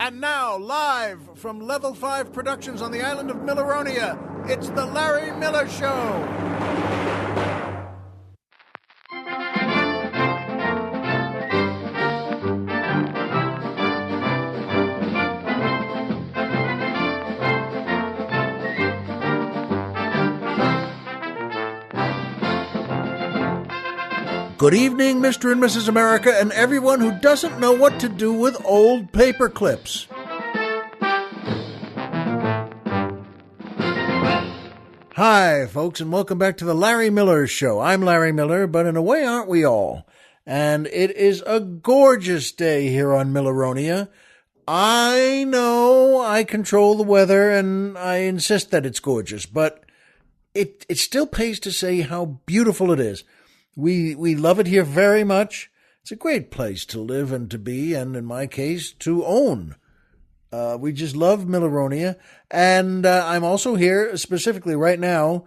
And now, live from Level 5 Productions on the island of Milleronia, it's The Larry Miller Show. Good evening, Mr. and Mrs. America, and everyone who doesn't know what to do with old paper clips. Hi, folks, and welcome back to the Larry Miller Show. I'm Larry Miller, but in a way, aren't we all? And it is a gorgeous day here on Milleronia. I know I control the weather, and I insist that it's gorgeous, but it still pays to say how beautiful it is. We love it here very much. It's a great place to live and to be, and in my case, to own. We just love Milleronia, and I'm also here specifically right now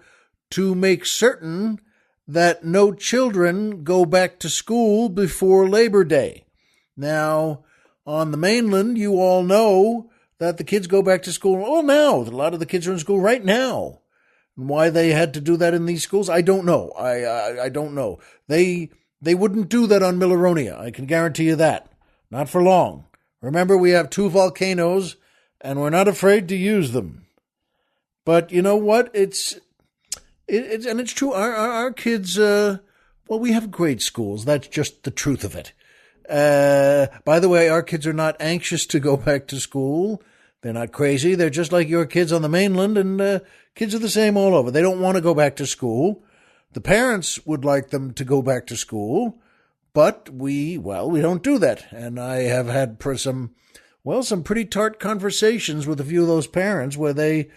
to make certain that no children go back to school before Labor Day. Now, on the mainland, you all know that the kids go back to school. Oh, now, a lot of the kids are in school right now. Why they had to do that in these schools, I don't know. I don't know. They wouldn't do that on Milleronia. I can guarantee you that. Not for long. Remember, we have 2 volcanoes, and we're not afraid to use them. But you know what? It's true. Our kids, we have great schools. That's just the truth of it. By the way, our kids are not anxious to go back to school. They're not crazy. They're just like your kids on the mainland, and kids are the same all over. They don't want to go back to school. The parents would like them to go back to school, but we don't do that. And I have had some pretty tart conversations with a few of those parents where they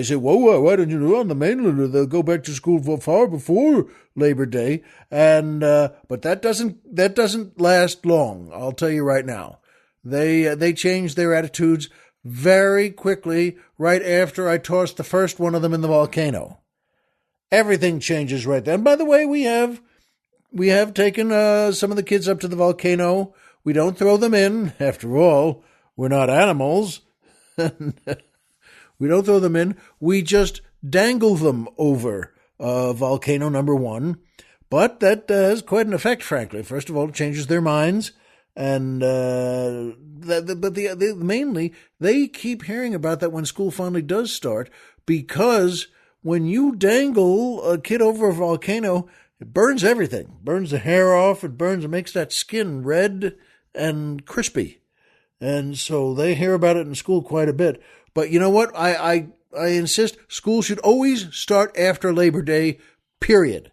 say, whoa, why don't you do it on the mainland? They'll go back to school far before Labor Day. And but that doesn't last long. I'll tell you right now. They change their attitudes very quickly right after I tossed the first one of them in the volcano. Everything changes right then. By the way, we have taken some of the kids up to the volcano. We don't throw them in. After all, we're not animals. We don't throw them in. We just dangle them over volcano number 1. But that has quite an effect, frankly. First of all, it changes their minds. And mainly, they keep hearing about that when school finally does start, because when you dangle a kid over a volcano, it burns everything. It burns the hair off. It makes that skin red and crispy. And so they hear about it in school quite a bit. But you know what? I insist school should always start after Labor Day, period.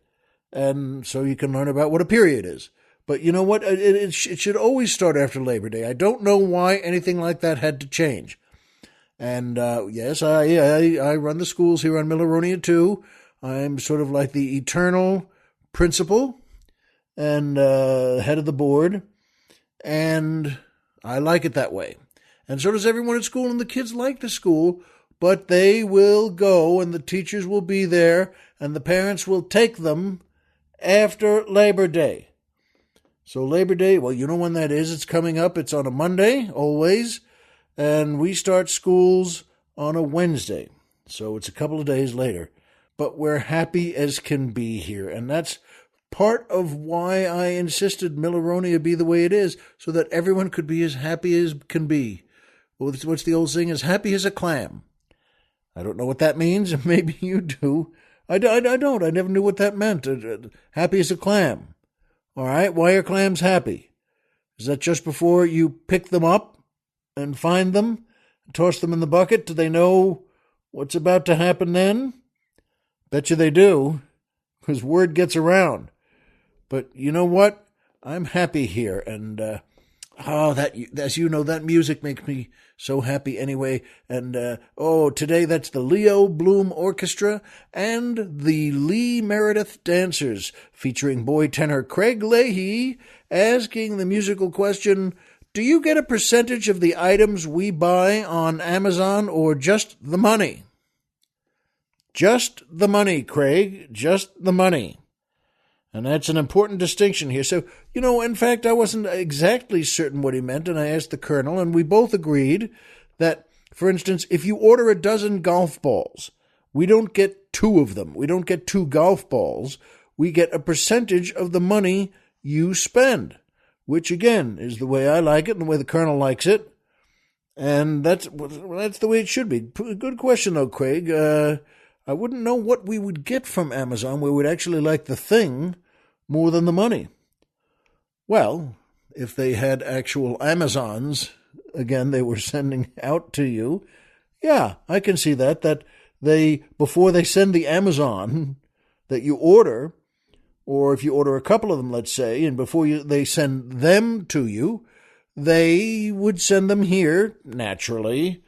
And so you can learn about what a period is. But you know what? It should always start after Labor Day. I don't know why anything like that had to change. And yes, I run the schools here on Milleronia too. I'm sort of like the eternal principal and head of the board. And I like it that way. And so does everyone at school, and the kids like the school, but they will go, and the teachers will be there, and the parents will take them after Labor Day. So Labor Day, well, you know when that is. It's coming up. It's on a Monday, always. And we start schools on a Wednesday. So it's a couple of days later. But we're happy as can be here. And that's part of why I insisted Milleronia be the way it is, so that everyone could be as happy as can be. Well, what's the old saying? As happy as a clam. I don't know what that means. Maybe you do. I don't. I never knew what that meant. Happy as a clam. All right, why are clams happy? Is that just before you pick them up and find them, and toss them in the bucket? Do they know what's about to happen then? Bet you they do, because word gets around. But you know what? I'm happy here, and as you know, that music makes me so happy anyway. And today that's the Leo Bloom Orchestra and the Lee Meredith Dancers, featuring boy tenor Craig Leahy, asking the musical question, do you get a percentage of the items we buy on Amazon, or just the money? Just the money, Craig, just the money. And that's an important distinction here. So, in fact, I wasn't exactly certain what he meant, and I asked the colonel, and we both agreed that, for instance, if you order a dozen golf balls, we don't get 2 of them. We don't get 2 golf balls. We get a percentage of the money you spend, which, again, is the way I like it and the way the colonel likes it. And that's the way it should be. Good question, though, Craig. I wouldn't know what we would get from Amazon where we'd actually like the thing more than the money. Well, if they had actual Amazons, again, they were sending out to you, yeah, I can see that before they send the Amazon that you order, or if you order a couple of them, let's say, and before they send them to you, they would send them here, naturally,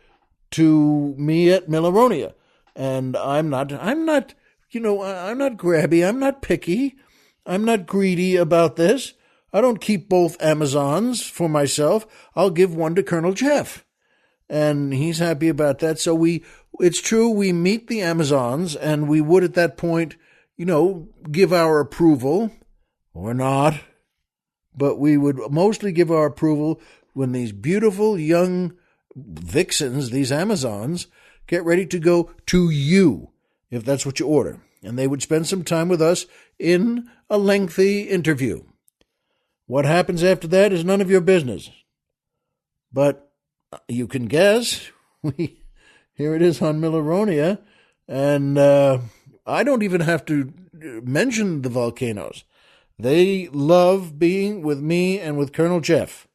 to me at Milleronia. And I'm not grabby, I'm not picky, I'm not greedy about this. I don't keep both Amazons for myself. I'll give one to Colonel Jeff. And he's happy about that. So it's true, we meet the Amazons, and we would at that point, give our approval, or not. But we would mostly give our approval when these beautiful young vixens, these Amazons, get ready to go to you, if that's what you order. And they would spend some time with us in a lengthy interview. What happens after that is none of your business. But you can guess. Here it is on Milleronia. And I don't even have to mention the volcanoes. They love being with me and with Colonel Jeff.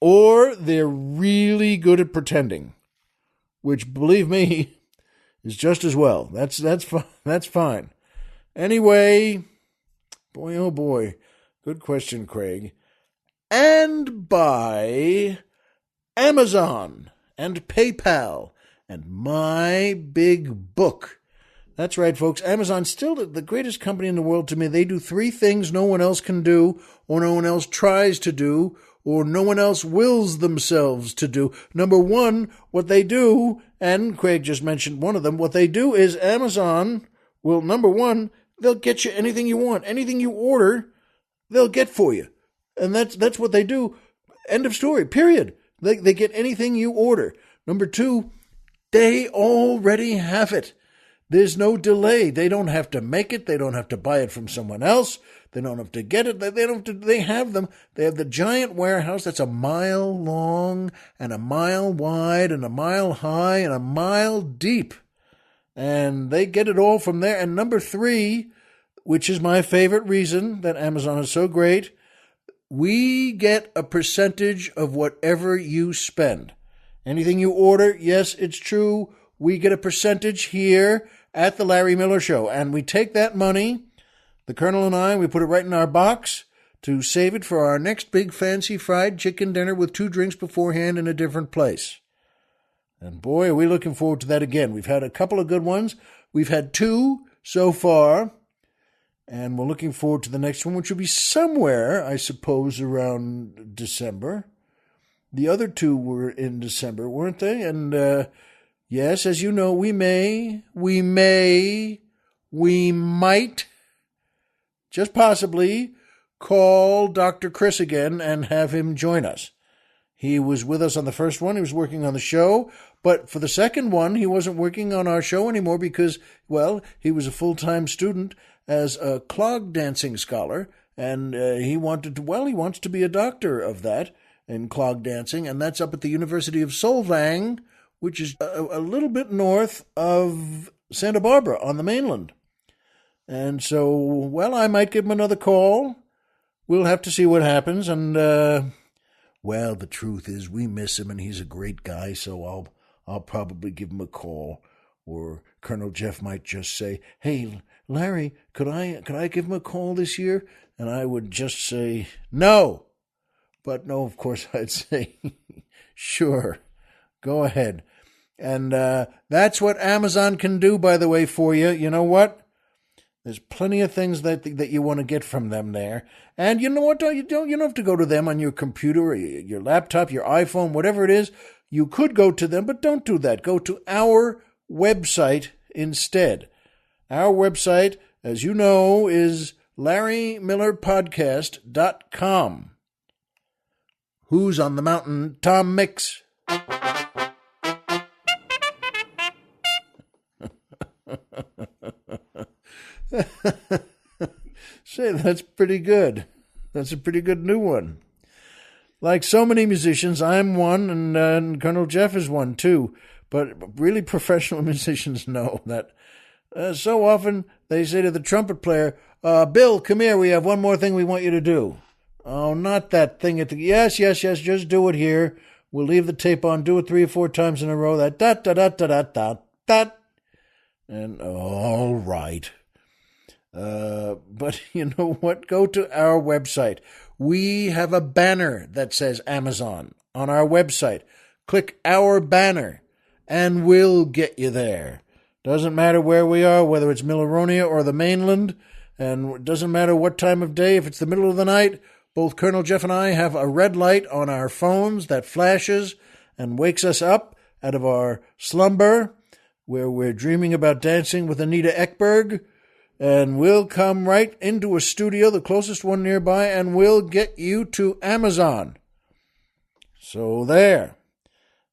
Or they're really good at pretending, which, believe me, is just as well. That's fine. Anyway, boy, oh boy, good question, Craig. And by Amazon and PayPal and my big book. That's right, folks. Amazon's still the greatest company in the world to me. They do 3 things no one else can do, or no one else tries to do, or no one else wills themselves to do. Number 1, what they do, and Craig just mentioned one of them, what they do is Amazon will, number 1, they'll get you anything you want. Anything you order, they'll get for you. And that's what they do. End of story, period. They get anything you order. Number 2, they already have it. There's no delay. They don't have to make it. They don't have to buy it from someone else. They don't have to get it. They have them. They have the giant warehouse that's a mile long and a mile wide and a mile high and a mile deep. And they get it all from there. And number 3, which is my favorite reason that Amazon is so great, we get a percentage of whatever you spend. Anything you order, yes, it's true. We get a percentage here at the Larry Miller Show. And we take that money, the Colonel and I, we put it right in our box to save it for our next big fancy fried chicken dinner with 2 drinks beforehand in a different place. And boy, are we looking forward to that again. We've had a couple of good ones. We've had 2 so far. And we're looking forward to the next one, which will be somewhere, I suppose, around December. The other 2 were in December, weren't they? And yes, as you know, we might, just possibly, call Dr. Chris again and have him join us. He was with us on the first one. He was working on the show. But for the second one, he wasn't working on our show anymore because, well, he was a full-time student as a clog dancing scholar. And he wants to be a doctor of that in clog dancing. And that's up at the University of Solvang, which is a little bit north of Santa Barbara on the mainland. And so, well, I might give him another call. We'll have to see what happens. And, well, the truth is we miss him and he's a great guy, so I'll probably give him a call. Or Colonel Jeff might just say, "Hey, Larry, could I give him a call this year?" And I would just say, "No." But no, of course, I'd say, "Sure, go ahead." And that's what Amazon can do, by the way, for you. You know what? There's plenty of things that you want to get from them there. And you know what? You don't have to go to them on your computer or your laptop, your iPhone, whatever it is. You could go to them, but don't do that. Go to our website instead. Our website, as you know, is LarryMillerPodcast.com. Who's on the Mountain? Tom Mix. Say, that's pretty good. That's a pretty good new one. Like so many musicians, I'm one, and Colonel Jeff is one too. But really professional musicians know that so often they say to the trumpet player, Bill, come here, we have one more thing we want you to do. Oh, not that thing at the... Yes, just do it here. We'll leave the tape on, do it 3 or 4 times in a row, that da-da-da-da-da-da-da. And all right. But you know what? Go to our website. We have a banner that says Amazon on our website. Click our banner, and we'll get you there. Doesn't matter where we are, whether it's Milleronia or the mainland, and it doesn't matter what time of day, if it's the middle of the night. Both Colonel Jeff and I have a red light on our phones that flashes and wakes us up out of our slumber, where we're dreaming about dancing with Anita Ekberg, and we'll come right into a studio, the closest one nearby, and we'll get you to Amazon. So there.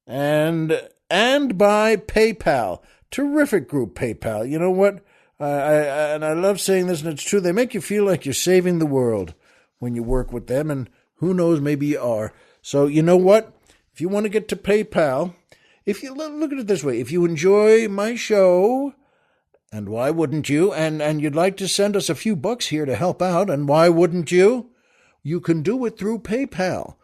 And by PayPal. Terrific group, PayPal. You know what? I love saying this, and it's true. They make you feel like you're saving the world when you work with them, and who knows, maybe you are. So you know what? If you want to get to PayPal, if you look at it this way, if you enjoy my show, and why wouldn't you, and you'd like to send us a few bucks here to help out, and why wouldn't you? You can do it through PayPal.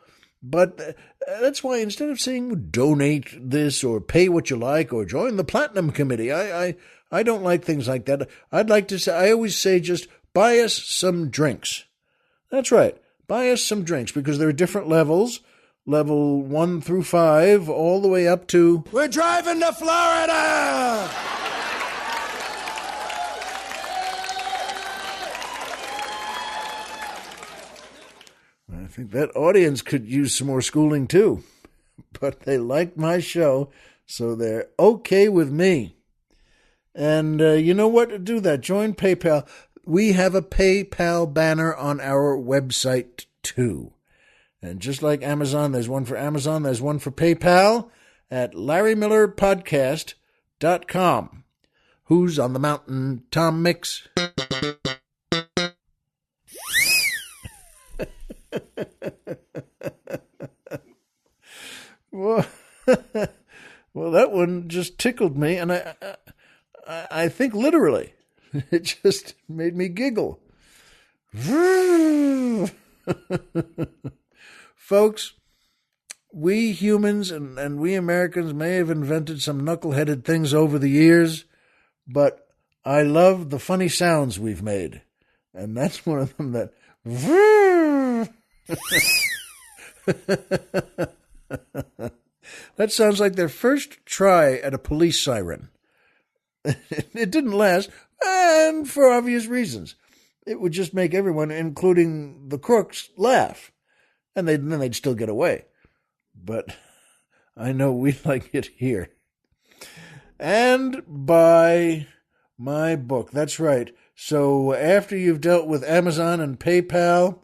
But that's why instead of saying donate this or pay what you like or join the Platinum Committee, I don't like things like that. I'd like to say, I always say just buy us some drinks. That's right. Buy us some drinks, because there are different levels, level 1 through 5, all the way up to... We're driving to Florida! I think that audience could use some more schooling too. But they like my show, so they're okay with me. And you know what? To do that, join PayPal. We have a PayPal banner on our website, too. And just like Amazon, there's one for Amazon, there's one for PayPal at LarryMillerPodcast.com. Who's on the Mountain? Tom Mix. Well, that one just tickled me, and I think literally. It just made me giggle. Folks, we humans and we Americans may have invented some knuckle-headed things over the years, but I love the funny sounds we've made. And that's one of them that... That sounds like their first try at a police siren. It didn't last, and for obvious reasons. It would just make everyone, including the crooks, laugh. And then they'd still get away. But I know we like it here. And by my book. That's right. So after you've dealt with Amazon and PayPal,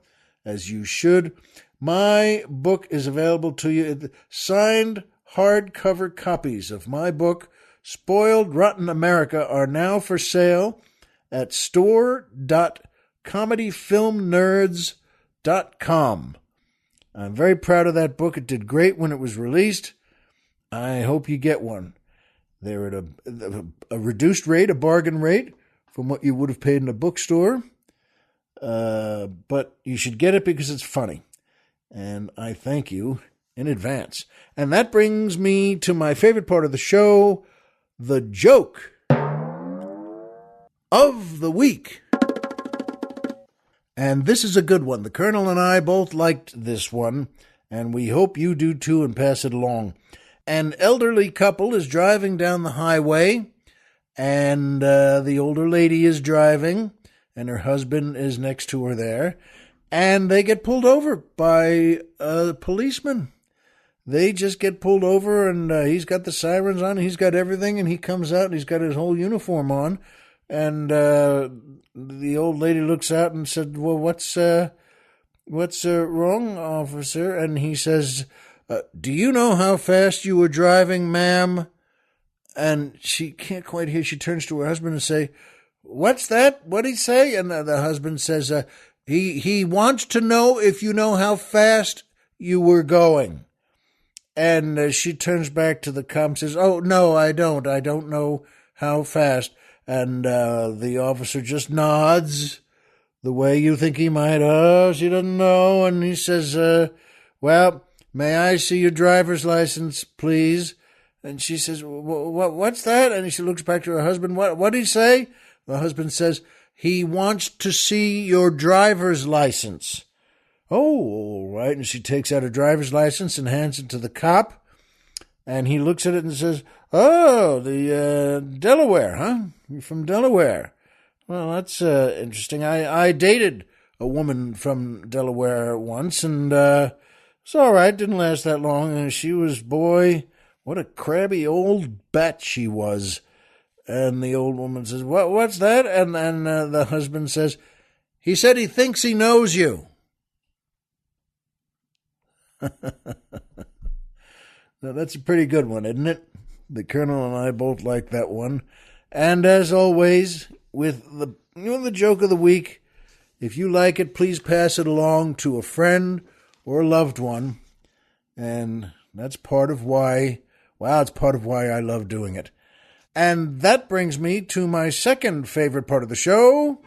as you should, my book is available to you. Signed hardcover copies of my book, Spoiled Rotten America, are now for sale at store.comedyfilmnerds.com. I'm very proud of that book. It did great when it was released. I hope you get one. They're at a reduced rate, a bargain rate, from what you would have paid in a bookstore. But you should get it because it's funny. And I thank you in advance. And that brings me to my favorite part of the show, the joke of the week. And this is a good one. The Colonel and I both liked this one, and we hope you do too and pass it along. An elderly couple is driving down the highway, and the older lady is driving, and her husband is next to her there, and they get pulled over by a policeman. They just get pulled over, and he's got the sirens on, he's got everything, and he comes out, and he's got his whole uniform on, And the old lady looks out and said, "Well, what's wrong, officer?" And he says, "Do you know how fast you were driving, ma'am?" And she can't quite hear. She turns to her husband and say, "What's that? What'd he say?" And the husband says, he wants to know if you know how fast you were going." And she turns back to the cop and says, "Oh, no, I don't. I don't know how fast." And the officer just nods the way you think he might. "Oh, she doesn't know." And he says, "Well, may I see your driver's license, please?" And she says, "What's that?" And she looks back to her husband. What'd he say?" The husband says, "He wants to see your driver's license." "Oh, all right." And she takes out her driver's license and hands it to the cop. And he looks at it and says, "Oh, the Delaware, huh? You're from Delaware. Well, that's interesting. I dated a woman from Delaware once, and it's all right. Didn't last that long. And she was, boy, what a crabby old bat she was." And the old woman says, What's that?" And then the husband says, "He said he thinks he knows you." Now, that's a pretty good one, isn't it? The Colonel and I both like that one. And as always, with the joke of the week, if you like it, please pass it along to a friend or a loved one. And that's part of why, it's part of why I love doing it. And that brings me to my second favorite part of the show,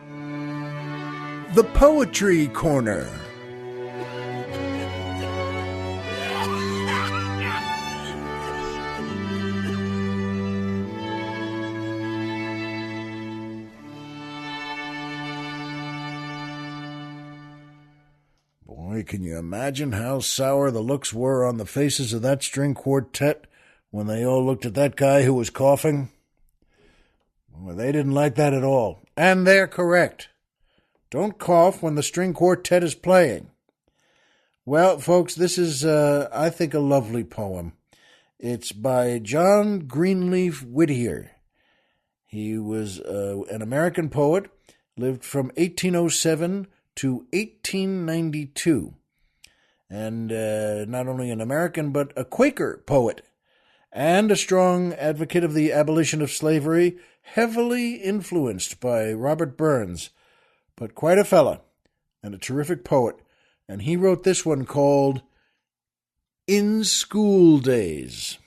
the Poetry Corner. Boy, can you imagine how sour the looks were on the faces of that string quartet when they all looked at that guy who was coughing? Well, they didn't like that at all. And they're correct. Don't cough when the string quartet is playing. Well, folks, this is, I think, a lovely poem. It's by John Greenleaf Whittier. He was an American poet, lived from 1807 to 1892. And not only an American, but a Quaker poet. And a strong advocate of the abolition of slavery, heavily influenced by Robert Burns, but quite a fella and a terrific poet. And he wrote this one called In School Days.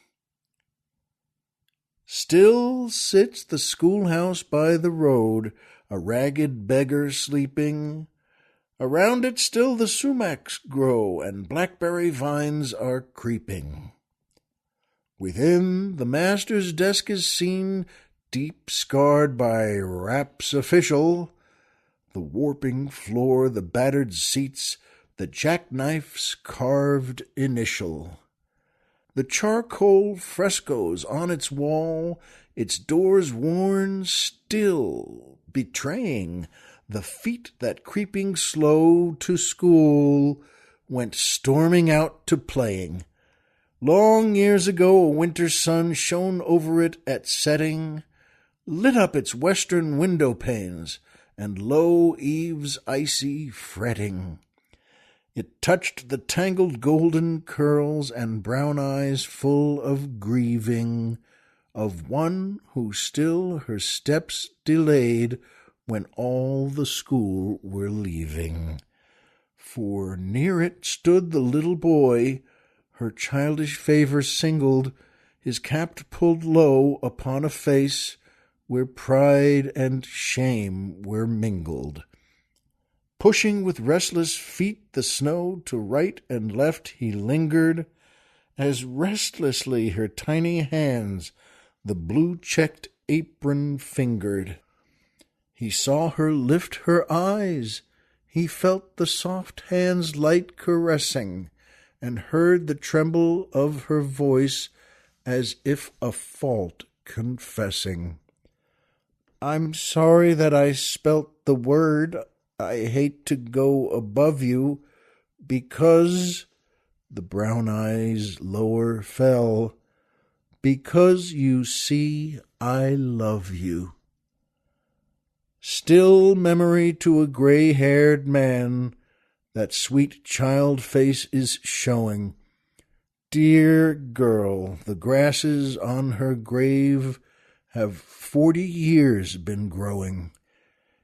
Still sits the schoolhouse by the road, a ragged beggar sleeping. Around it still the sumacs grow, and blackberry vines are creeping. Within, the master's desk is seen, deep scarred by raps official, the warping floor, the battered seats, the jackknife's carved initial. The charcoal frescoes on its wall, its doors worn still, betraying the feet that creeping slow to school went storming out to playing. Long years ago a winter sun shone over it at setting, lit up its western window panes, and low eaves icy fretting. It touched the tangled golden curls and brown eyes full of grieving, of one who still her steps delayed when all the school were leaving. For near it stood the little boy, her childish favor singled, his cap pulled low upon a face where pride and shame were mingled. Pushing with restless feet the snow to right and left he lingered, as restlessly her tiny hands the blue-checked apron fingered. He saw her lift her eyes, he felt the soft hands light caressing, and heard the tremble of her voice as if a fault confessing. I'm sorry that I spelt the word, I hate to go above you, because, the brown eyes lower fell, because you see I love you. Still memory to a gray-haired man, that sweet child face is showing. Dear girl, the grasses on her grave have 40 years been growing.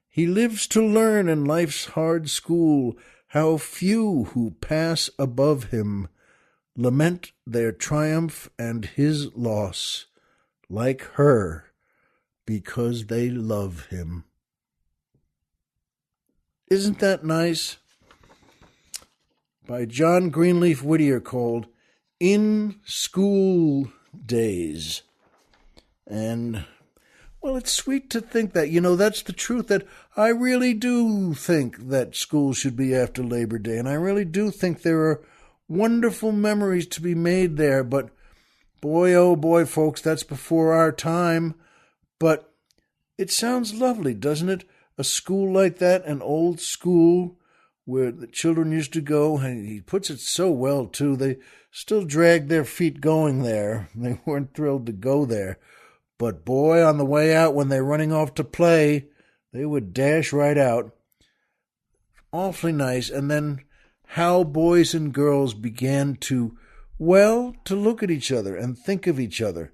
He lives to learn in life's hard school how few who pass above him lament their triumph and his loss, like her, because they love him. Isn't that nice? By John Greenleaf Whittier, called In School Days. And, well, it's sweet to think that, that's the truth, that I really do think that school should be after Labor Day, and I really do think there are wonderful memories to be made there, but boy, oh boy, folks, that's before our time. But it sounds lovely, doesn't it? A school like that, an old school where the children used to go, and he puts it so well, too. They still dragged their feet going there. They weren't thrilled to go there. But boy, on the way out, when they're running off to play, they would dash right out. Awfully nice. And then how boys and girls began to look at each other and think of each other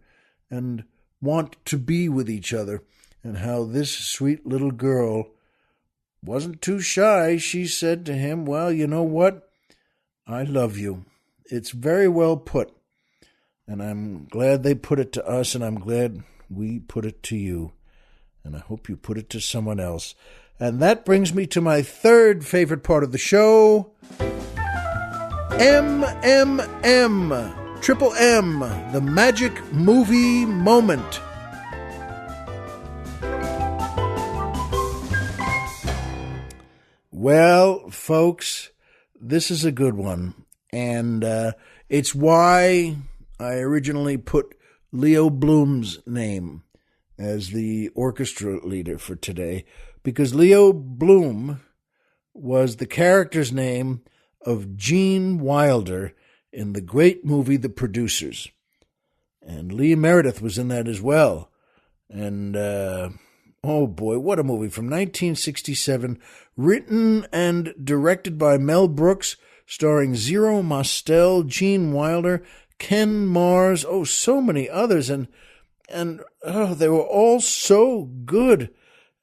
and want to be with each other. And how this sweet little girl wasn't too shy. She said to him, well, you know what? I love you. It's very well put. And I'm glad they put it to us, and I'm glad we put it to you. And I hope you put it to someone else. And that brings me to my third favorite part of the show. MMM. Triple M. The Magic Movie Moment. Well, folks, this is a good one, and it's why I originally put Leo Bloom's name as the orchestra leader for today, because Leo Bloom was the character's name of Gene Wilder in the great movie The Producers, and Lee Meredith was in that as well, and oh boy, what a movie from 1967, written and directed by Mel Brooks, starring Zero Mostel, Gene Wilder, Ken Mars, so many others, and they were all so good.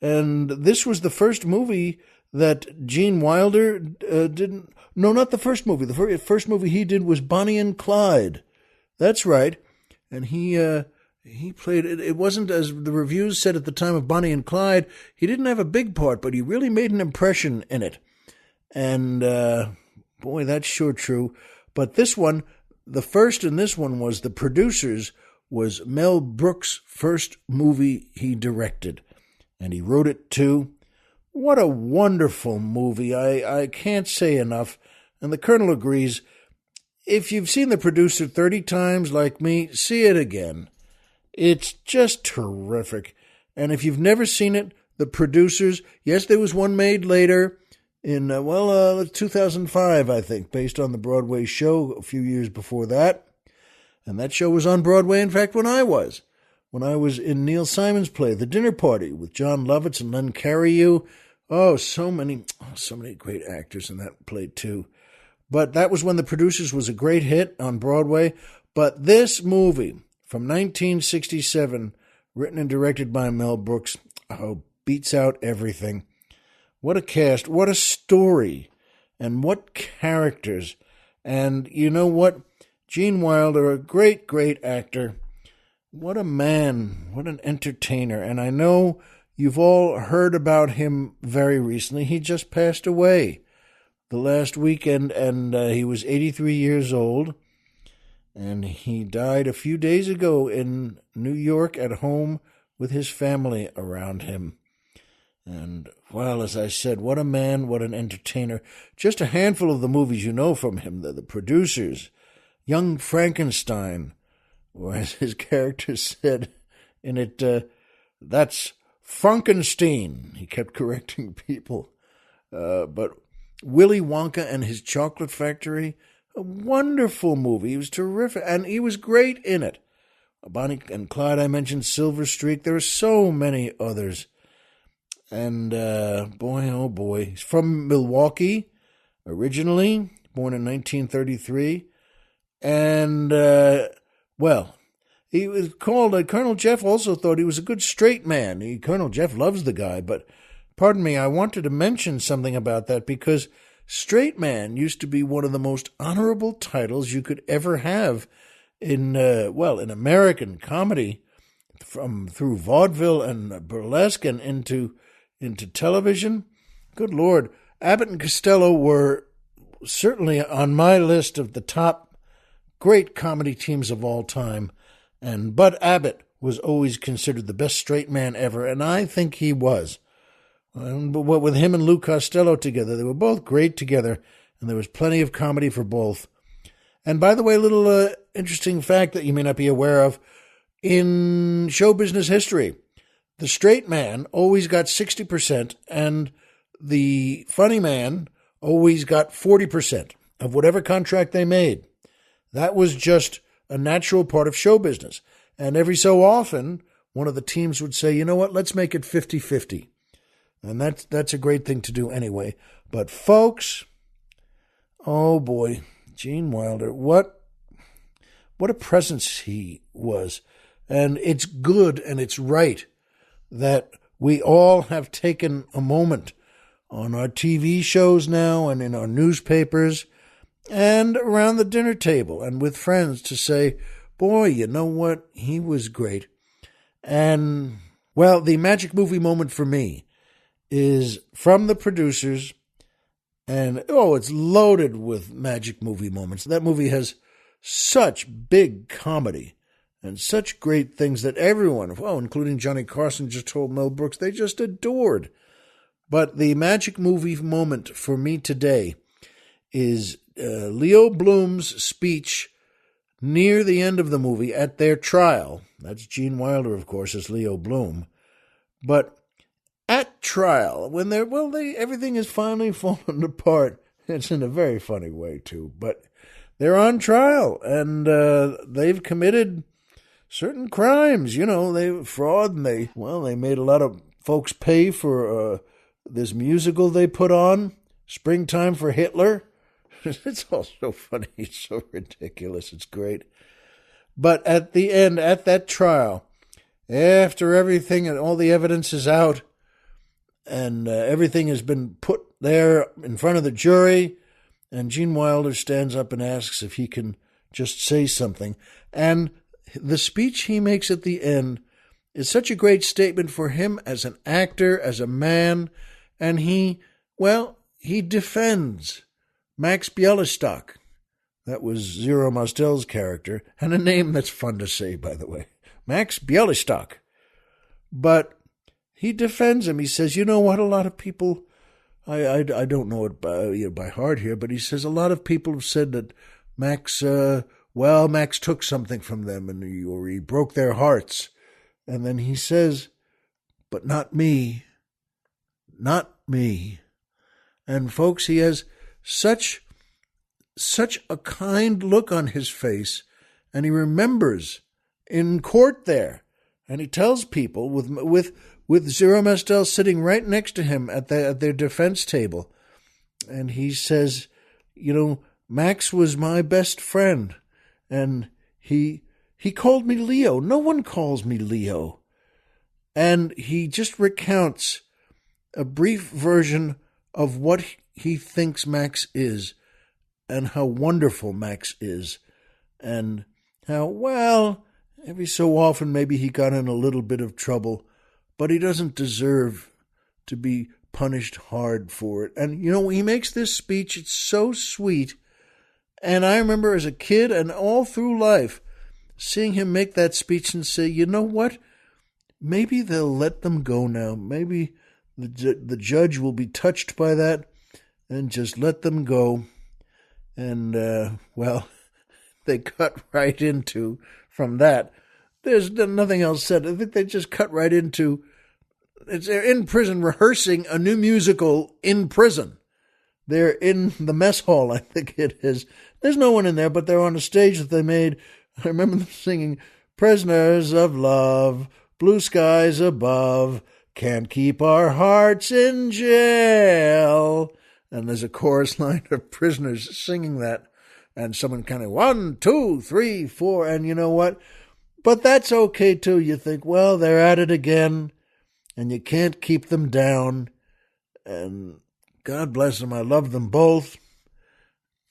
And this was the first movie that Gene Wilder didn't. No, not the first movie. The first movie he did was Bonnie and Clyde. That's right, and he played it. It wasn't, as the reviews said at the time of Bonnie and Clyde, he didn't have a big part, but he really made an impression in it. And boy, that's sure true. But this one, the first in this one was The Producers, was Mel Brooks' first movie he directed. And he wrote it too. What a wonderful movie. I can't say enough. And the Colonel agrees. If you've seen The Producer 30 times like me, see it again. It's just terrific. And if you've never seen it, The Producers, yes, there was one made later in, 2005, I think, based on the Broadway show a few years before that. And that show was on Broadway, in fact, when I was in Neil Simon's play, The Dinner Party, with John Lovitz and Len Cariou. So many great actors in that play, too. But that was when The Producers was a great hit on Broadway. But this movie from 1967, written and directed by Mel Brooks, beats out everything. What a cast, what a story, and what characters. And you know what? Gene Wilder, a great, great actor. What a man, what an entertainer. And I know you've all heard about him very recently. He just passed away the last weekend, and he was 83 years old. And he died a few days ago in New York at home with his family around him. And, well, as I said, what a man, what an entertainer. Just a handful of the movies you know from him, The Producers, Young Frankenstein, or as his character said in it, that's Frankenstein. He kept correcting people. But Willy Wonka and His Chocolate Factory, a wonderful movie. He was terrific, and he was great in it. Bonnie and Clyde, I mentioned, Silver Streak. There are so many others. And boy, oh boy, he's from Milwaukee originally, born in 1933. And, well, he was called, Colonel Jeff also thought he was a good straight man. Colonel Jeff loves the guy, but pardon me, I wanted to mention something about that because straight man used to be one of the most honorable titles you could ever have in American comedy, through vaudeville and burlesque and into television. Good Lord, Abbott and Costello were certainly on my list of the top great comedy teams of all time, and Bud Abbott was always considered the best straight man ever, and I think he was. But with him and Lou Costello together, they were both great together, and there was plenty of comedy for both. And by the way, a little interesting fact that you may not be aware of, in show business history, the straight man always got 60%, and the funny man always got 40% of whatever contract they made. That was just a natural part of show business. And every so often, one of the teams would say, you know what, let's make it 50-50. And that's a great thing to do anyway. But folks, oh boy, Gene Wilder, what a presence he was. And it's good and it's right that we all have taken a moment on our TV shows now and in our newspapers and around the dinner table and with friends to say, boy, you know what? He was great. And, well, the magic movie moment for me is from the producers, and, it's loaded with magic movie moments. That movie has such big comedy and such great things that everyone, including Johnny Carson, just told Mel Brooks, they just adored. But the magic movie moment for me today is Leo Bloom's speech near the end of the movie at their trial. That's Gene Wilder, of course, as Leo Bloom. But at trial, when everything is finally falling apart, it's in a very funny way too, but they're on trial and they've committed certain crimes. They fraud and they made a lot of folks pay for this musical they put on, Springtime for Hitler. It's all so funny. It's so ridiculous. It's great. But at the end, at that trial, after everything and all the evidence is out and everything has been put there in front of the jury, and Gene Wilder stands up and asks if he can just say something. And the speech he makes at the end is such a great statement for him as an actor, as a man, and he defends Max Bialystock. That was Zero Mostel's character, and a name that's fun to say, by the way. Max Bialystock. But he defends him. He says, you know what, a lot of people, I don't know it by heart here, but he says a lot of people have said that Max took something from them or he broke their hearts. And then he says, but not me. Not me. And folks, he has such a kind look on his face, and he remembers in court there, and he tells people with Zero Mostel sitting right next to him at their defense table, and he says, Max was my best friend, and he called me Leo. No one calls me Leo. And he just recounts a brief version of what he thinks Max is and how wonderful Max is and how, every so often maybe he got in a little bit of trouble, but he doesn't deserve to be punished hard for it. And, he makes this speech. It's so sweet. And I remember as a kid and all through life seeing him make that speech and say, you know what? Maybe they'll let them go now. Maybe the judge will be touched by that and just let them go. And, they cut right into, from that, there's nothing else said. I think they just cut right into, they're in prison rehearsing a new musical in prison. They're in the mess hall, I think it is. There's no one in there, but they're on a stage that they made. I remember them singing, prisoners of love, blue skies above, can't keep our hearts in jail. And there's a chorus line of prisoners singing that. And someone kind of 1, 2, 3, 4. And you know what? But that's okay too. You think, well, they're at it again. And you can't keep them down. And God bless them. I love them both.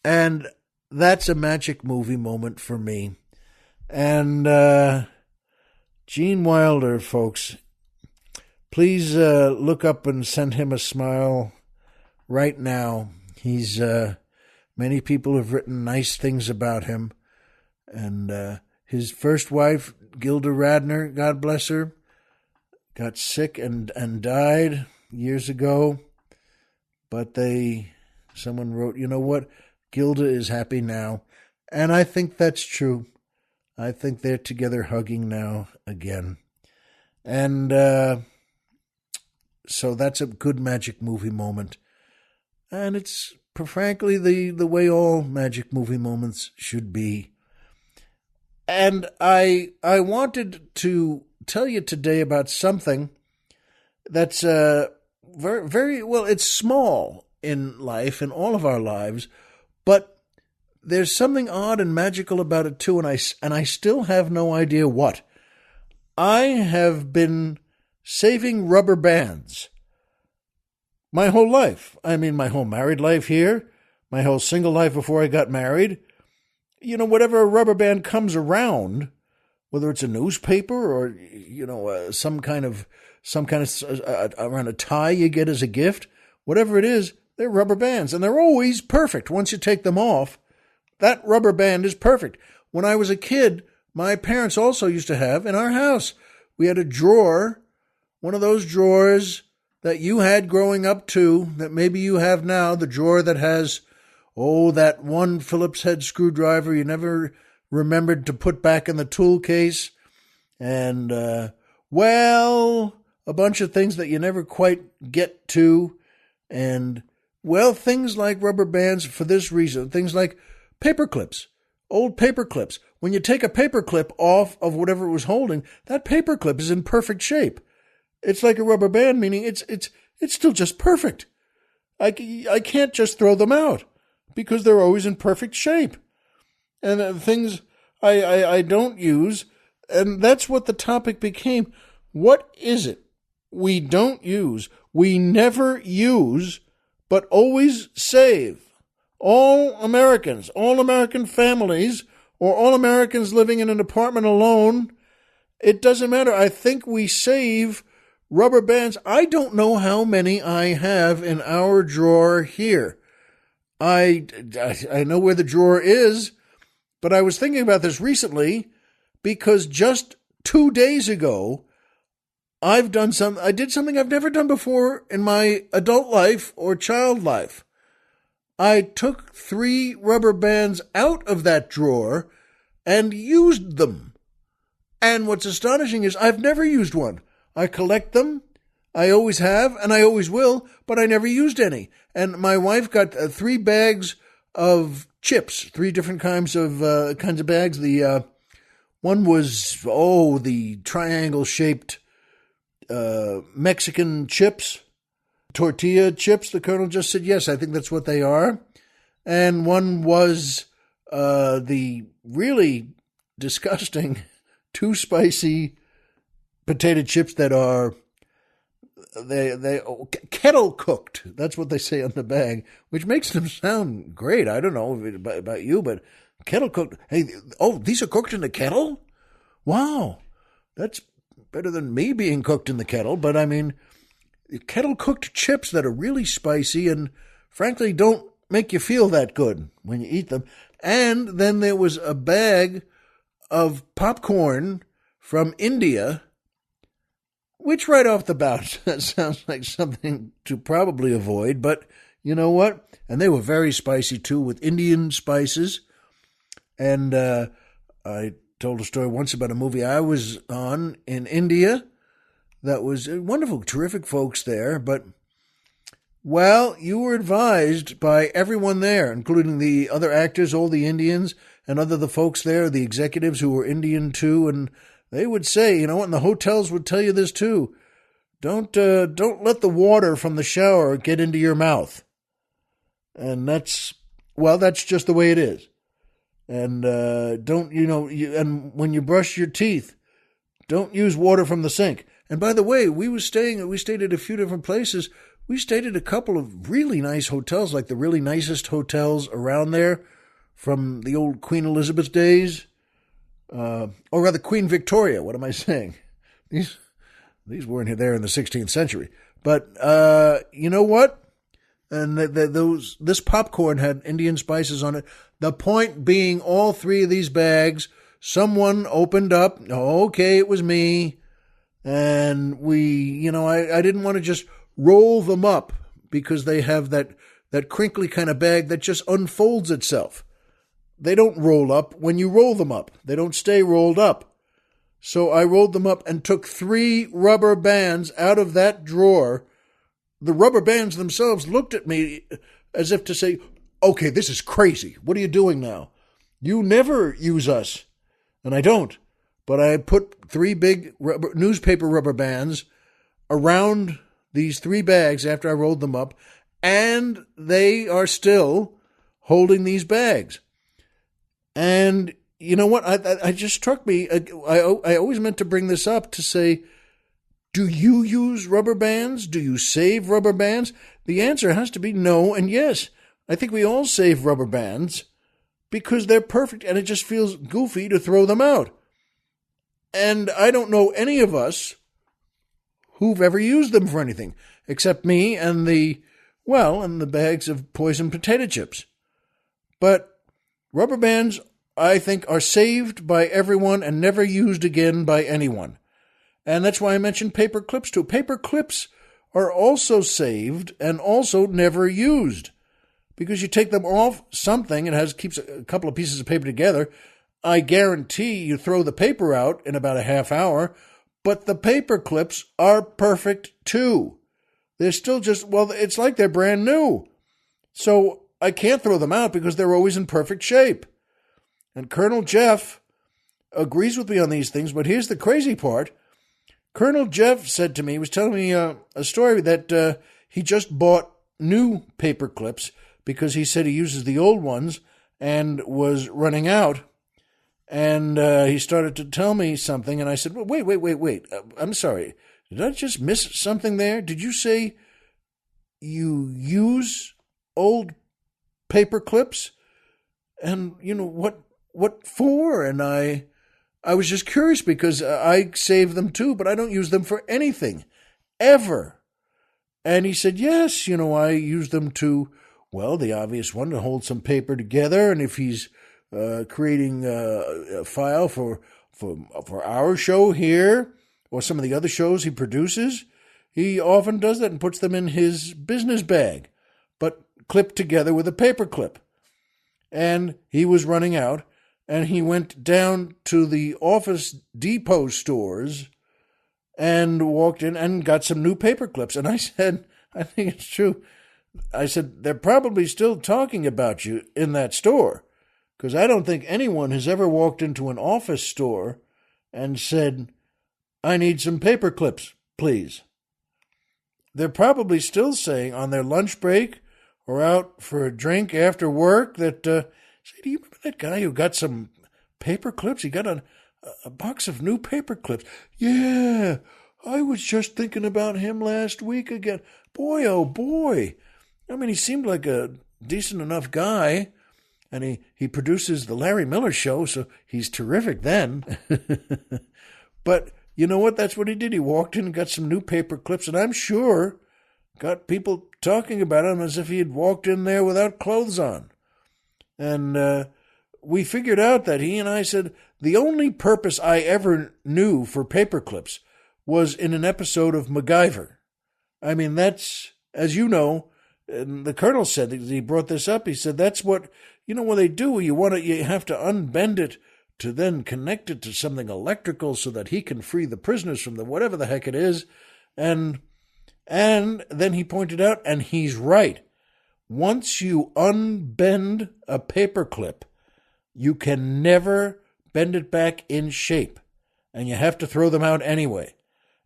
And that's a magic movie moment for me. And Gene Wilder, folks, please look up and send him a smile right now. He's many people have written nice things about him. And his first wife, Gilda Radner, God bless her, got sick and died years ago. But someone wrote, you know what? Gilda is happy now. And I think that's true. I think they're together hugging now again. And so that's a good magic movie moment. And it's, frankly, the way all magic movie moments should be. And I wanted to tell you today about something that's very, very, well, it's small in life, in all of our lives, but there's something odd and magical about it too, and I still have no idea what. I have been saving rubber bands my whole life. I mean, my whole married life here, my whole single life before I got married. You know, whatever a rubber band comes around, whether it's a newspaper or, you know, some kind of around a tie you get as a gift, whatever it is, they're rubber bands, and they're always perfect. Once you take them off, that rubber band is perfect. When I was a kid, my parents also used to have in our house, we had a drawer, one of those drawers that you had growing up too, that maybe you have now, the drawer that has, that one Phillips head screwdriver you never remembered to put back in the tool case, and, a bunch of things that you never quite get to, and, things like rubber bands for this reason, things like paper clips, old paper clips. When you take a paper clip off of whatever it was holding, that paper clip is in perfect shape. It's like a rubber band, meaning it's still just perfect. I can't just throw them out because they're always in perfect shape. And things I don't use, and that's what the topic became. What is it we don't use, we never use, but always save? All Americans, all American families, or all Americans living in an apartment alone, it doesn't matter. I think we save rubber bands. I don't know how many I have in our drawer here. I know where the drawer is, but I was thinking about this recently because just 2 days ago, I did something I've never done before in my adult life or child life. I took 3 rubber bands out of that drawer and used them. And what's astonishing is I've never used one. I collect them. I always have, and I always will, but I never used any. And my wife got 3 bags of chips, 3 different kinds of bags. The one was, the triangle-shaped Mexican chips. Tortilla chips. The Colonel just said, yes, I think that's what they are. And one was the really disgusting, too spicy potato chips that are they kettle cooked. That's what they say on the bag, which makes them sound great. I don't know about you, but kettle cooked. Hey, these are cooked in the kettle? Wow, that's better than me being cooked in the kettle. But I mean, kettle-cooked chips that are really spicy and, frankly, don't make you feel that good when you eat them. And then there was a bag of popcorn from India, which right off the bat sounds like something to probably avoid. But you know what? And they were very spicy, too, with Indian spices. And I told a story once about a movie I was on in India. That was wonderful, terrific folks there. But, you were advised by everyone there, including the other actors, all the Indians, and the folks there, the executives who were Indian too. And they would say, and the hotels would tell you this too, don't let the water from the shower get into your mouth. And that's just the way it is. And and when you brush your teeth, don't use water from the sink. And by the way, we stayed at a few different places. We stayed at a couple of really nice hotels, like the really nicest hotels around there from the old Queen Elizabeth days. Or rather, Queen Victoria. What am I saying? These weren't there in the 16th century. But you know what? And this popcorn had Indian spices on it. The point being, all three of these bags, someone opened up. Okay, it was me. And I didn't want to just roll them up because they have that crinkly kind of bag that just unfolds itself. They don't roll up when you roll them up. They don't stay rolled up. So I rolled them up and took 3 rubber bands out of that drawer. The rubber bands themselves looked at me as if to say, okay, this is crazy. What are you doing now? You never use us. And I don't. But I put 3 big newspaper rubber bands around these 3 bags after I rolled them up, and they are still holding these bags. And you know what? I just struck me. I always meant to bring this up to say, do you use rubber bands? Do you save rubber bands? The answer has to be no and yes. I think we all save rubber bands because they're perfect and it just feels goofy to throw them out. And I don't know any of us who've ever used them for anything, except me and the bags of poisoned potato chips. But rubber bands, I think, are saved by everyone and never used again by anyone. And that's why I mentioned paper clips too. Paper clips are also saved and also never used. Because you take them off something, it keeps a couple of pieces of paper together. I guarantee you throw the paper out in about a half hour, but the paper clips are perfect too. They're still it's like they're brand new. So I can't throw them out because they're always in perfect shape. And Colonel Jeff agrees with me on these things, but here's the crazy part. Colonel Jeff said to me, he was telling me a story that he just bought new paper clips because he said he uses the old ones and was running out. And he started to tell me something, and I said, wait. I'm sorry. Did I just miss something there? Did you say you use old paper clips? And, what for? And I was just curious because I save them too, but I don't use them for anything, ever. And he said, yes, I use them to, the obvious one, to hold some paper together. And if he's creating a file for our show here or some of the other shows he produces, he often does that and puts them in his business bag, but clipped together with a paper clip. And he was running out, and he went down to the Office Depot stores and walked in and got some new paper clips. And I said, I think it's true. I said, they're probably still talking about you in that store, because I don't think anyone has ever walked into an office store and said, I need some paper clips, please. They're probably still saying on their lunch break or out for a drink after work that, say, do you remember that guy who got some paper clips? He got a box of new paper clips. Yeah, I was just thinking about him last week again. Boy, oh boy. I mean, he seemed like a decent enough guy, and he produces the Larry Miller Show, so he's terrific then. But you know what? That's what he did. He walked in and got some new paper clips, and I'm sure got people talking about him as if he had walked in there without clothes on. And we figured out that he and I said the only purpose I ever knew for paper clips was in an episode of MacGyver. I mean, that's, as you know, and the Colonel said, he brought this up, he said that's what, what they do, you have to unbend it to then connect it to something electrical so that he can free the prisoners from the whatever the heck it is. And then he pointed out, and he's right, once you unbend a paperclip, you can never bend it back in shape, and you have to throw them out anyway.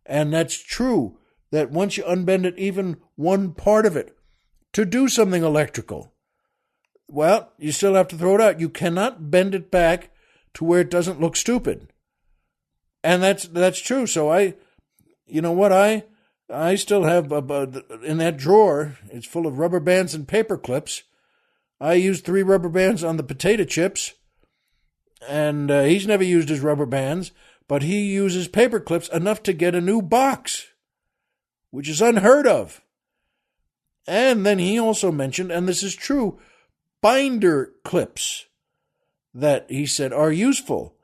And that's true that once you unbend it, even one part of it, to do something electrical, well, you still have to throw it out. You cannot bend it back to where it doesn't look stupid. And that's true. So you know what, I still have, in that drawer, it's full of rubber bands and paper clips. I used 3 rubber bands on the potato chips, and he's never used his rubber bands, but he uses paper clips enough to get a new box, which is unheard of. And then he also mentioned, and this is true, binder clips that he said are useful.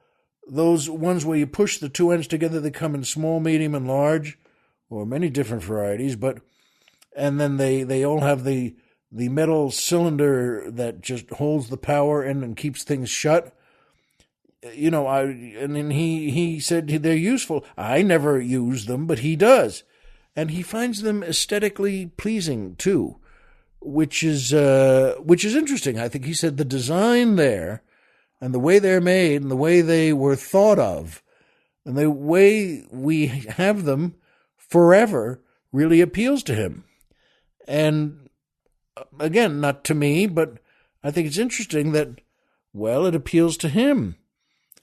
Those ones where you push the 2 ends together, they come in small, medium, and large, or many different varieties, and then they all have the metal cylinder that just holds the power in and keeps things shut. You know, and then he said they're useful. I never use them, but he does. And he finds them aesthetically pleasing too, which is interesting. I think he said the design there and the way they're made and the way they were thought of and the way we have them forever really appeals to him. And again, not to me, but I think it's interesting that, well, it appeals to him.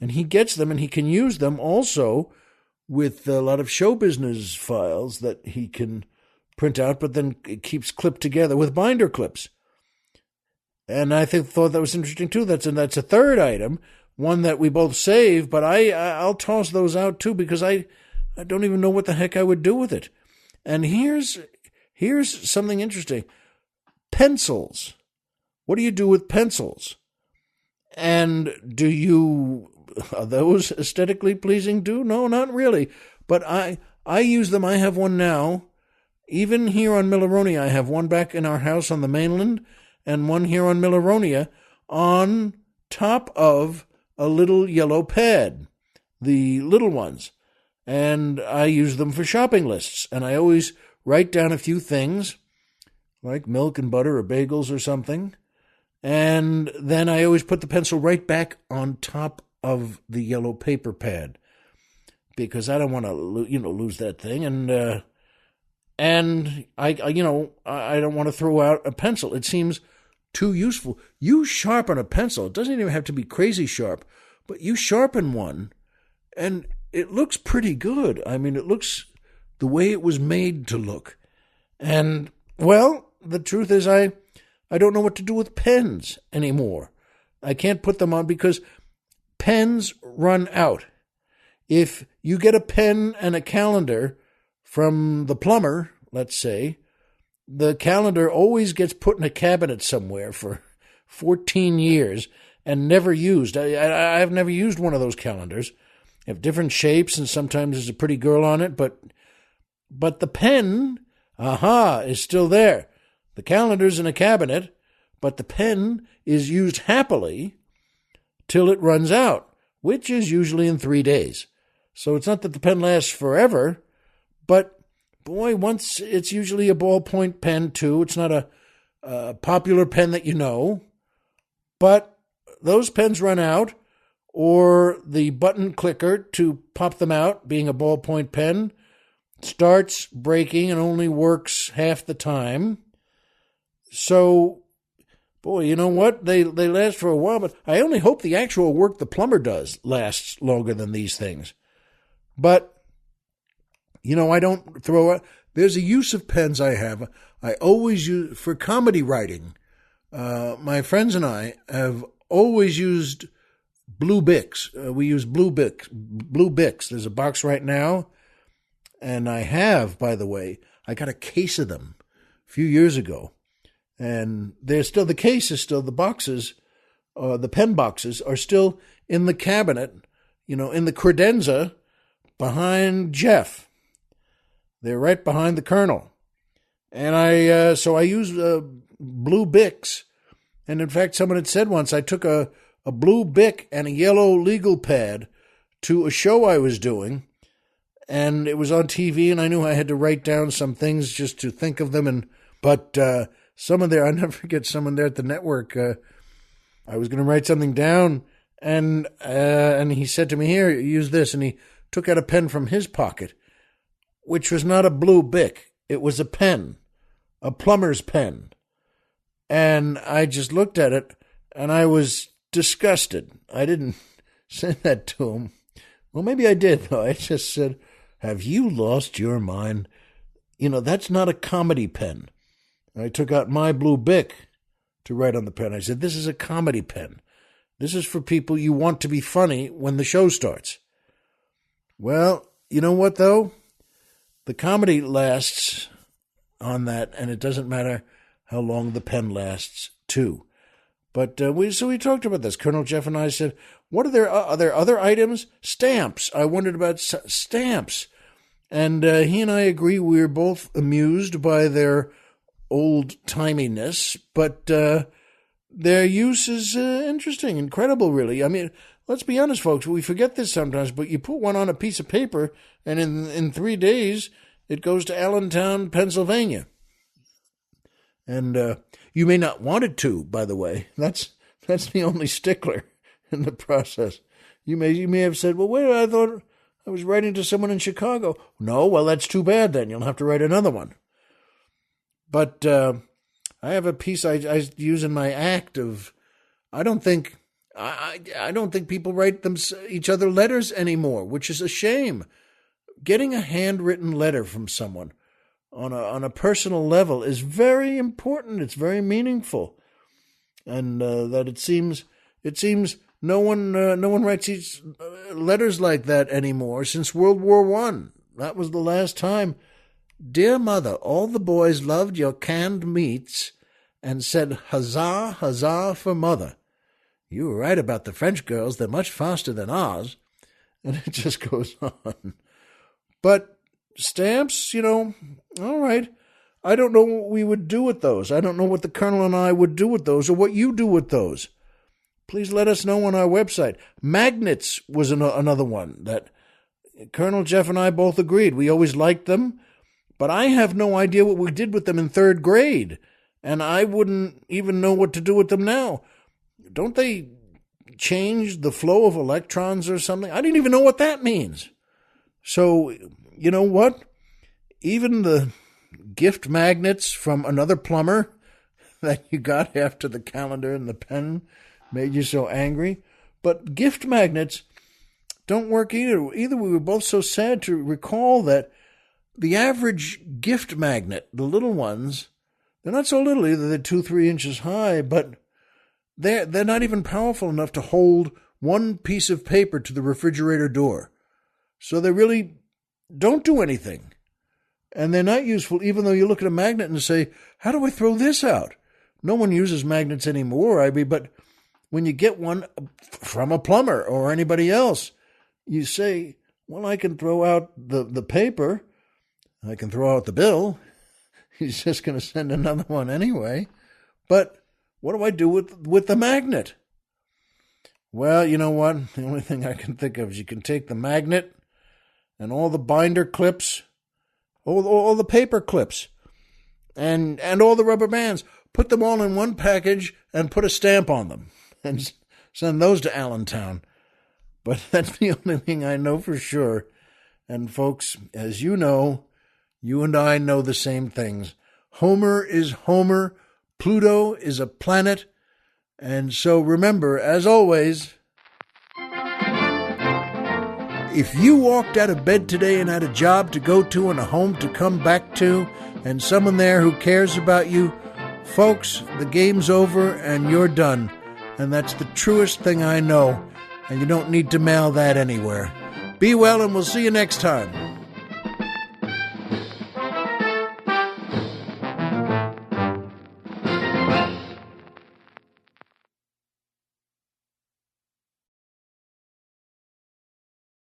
And he gets them and he can use them also with a lot of show business files that he can print out, but then it keeps clipped together with binder clips. And I thought that was interesting too. That's a third item, one that we both save, but I'll toss those out too because I don't even know what the heck I would do with it. And here's something interesting. Pencils. What do you do with pencils? And are those aesthetically pleasing too? No, not really. But I use them. I have one now. Even here on Milleronia, I have one back in our house on the mainland and one here on Milleronia on top of a little yellow pad, the little ones. And I use them for shopping lists. And I always write down a few things, like milk and butter or bagels or something. And then I always put the pencil right back on top of the yellow paper pad because I don't want to, lose that thing. And I don't want to throw out a pencil. It seems too useful. You sharpen a pencil. It doesn't even have to be crazy sharp, but you sharpen one and it looks pretty good. I mean, it looks the way it was made to look. And, well, the truth is I don't know what to do with pens anymore. I can't put them on because pens run out. If you get a pen and a calendar from the plumber, let's say, the calendar always gets put in a cabinet somewhere for 14 years and never used. I've never used one of those calendars. They have different shapes and sometimes there's a pretty girl on it, but the pen, is still there. The calendar's in a cabinet, but the pen is used happily till it runs out, which is usually in 3 days. So it's not that the pen lasts forever, but boy, once it's usually a ballpoint pen too. It's not a popular pen that you know, but those pens run out, or the button clicker to pop them out, being a ballpoint pen, starts breaking and only works half the time. So, boy, you know what? They last for a while, but I only hope the actual work the plumber does lasts longer than these things. But, I don't throw out. There's a use of pens I have. I always use for comedy writing. My friends and I have always used Blue Bics. We use Blue Bics. There's a box right now. And I have, by the way, I got a case of them a few years ago. And the case is still, the boxes, the pen boxes are still in the cabinet, in the credenza behind Jeff. They're right behind the Colonel. And I use Blue Bics. And in fact, someone had said once, I took a blue Bic and a yellow legal pad to a show I was doing. And it was on TV, and I knew I had to write down some things just to think of them. But someone there, I'll never forget someone there at the network. I was going to write something down, and he said to me, "Here, use this." And he took out a pen from his pocket. which was not a blue Bic. It was a pen, a plumber's pen. And I just looked at it, and I was disgusted. I didn't say that to him. Well, maybe I did, though. I just said, have you lost your mind? That's not a comedy pen. I took out my blue Bic to write on the pen. I said, this is a comedy pen. This is for people you want to be funny when the show starts. Well, you know what, though? The comedy lasts on that, and it doesn't matter how long the pen lasts, too. But we talked about this. Colonel Jeff and I said, what are there other items? Stamps. I wondered about stamps. And he and I agree we're both amused by their old-timiness, but their use is interesting, incredible, really. I mean, let's be honest, folks. We forget this sometimes, but you put one on a piece of paper, and in 3 days, it goes to Allentown, Pennsylvania. And you may not want it to, by the way. That's the only stickler in the process. You may have said, well, wait, I thought I was writing to someone in Chicago. No, well, that's too bad then. You'll have to write another one. But I have a piece I use in my act of, I don't think people write each other letters anymore, which is a shame. Getting a handwritten letter from someone on a personal level is very important. It's very meaningful, and that it seems no one writes letters like that anymore since World War I. That was the last time. Dear Mother, all the boys loved your canned meats and said, huzzah, huzzah for Mother. You were right about the French girls. They're much faster than ours. And it just goes on. But stamps, all right. I don't know what we would do with those. I don't know what the Colonel and I would do with those or what you do with those. Please let us know on our website. Magnets was another one that Colonel Jeff and I both agreed. We always liked them. But I have no idea what we did with them in 3rd grade, and I wouldn't even know what to do with them now. Don't they change the flow of electrons or something? I didn't even know what that means. So, you know what? Even the gift magnets from another plumber that you got after the calendar and the pen made you so angry. But gift magnets don't work either. Either we were both so sad to recall that the average gift magnet, the little ones, they're not so little either. They're 2-3 inches high, but they're not even powerful enough to hold one piece of paper to the refrigerator door. So they really don't do anything. And they're not useful, even though you look at a magnet and say, how do I throw this out? No one uses magnets anymore, but when you get one from a plumber or anybody else, you say, well, I can throw out the paper. I can throw out the bill. He's just going to send another one anyway. But what do I do with the magnet? Well, you know what? The only thing I can think of is you can take the magnet and all the binder clips, all the paper clips, and all the rubber bands. Put them all in one package and put a stamp on them and send those to Allentown. But that's the only thing I know for sure. And folks, as you know, you and I know the same things. Homer is Homer. Pluto is a planet. And so remember, as always, if you walked out of bed today and had a job to go to and a home to come back to and someone there who cares about you, folks, the game's over and you're done. And that's the truest thing I know. And you don't need to mail that anywhere. Be well, and we'll see you next time.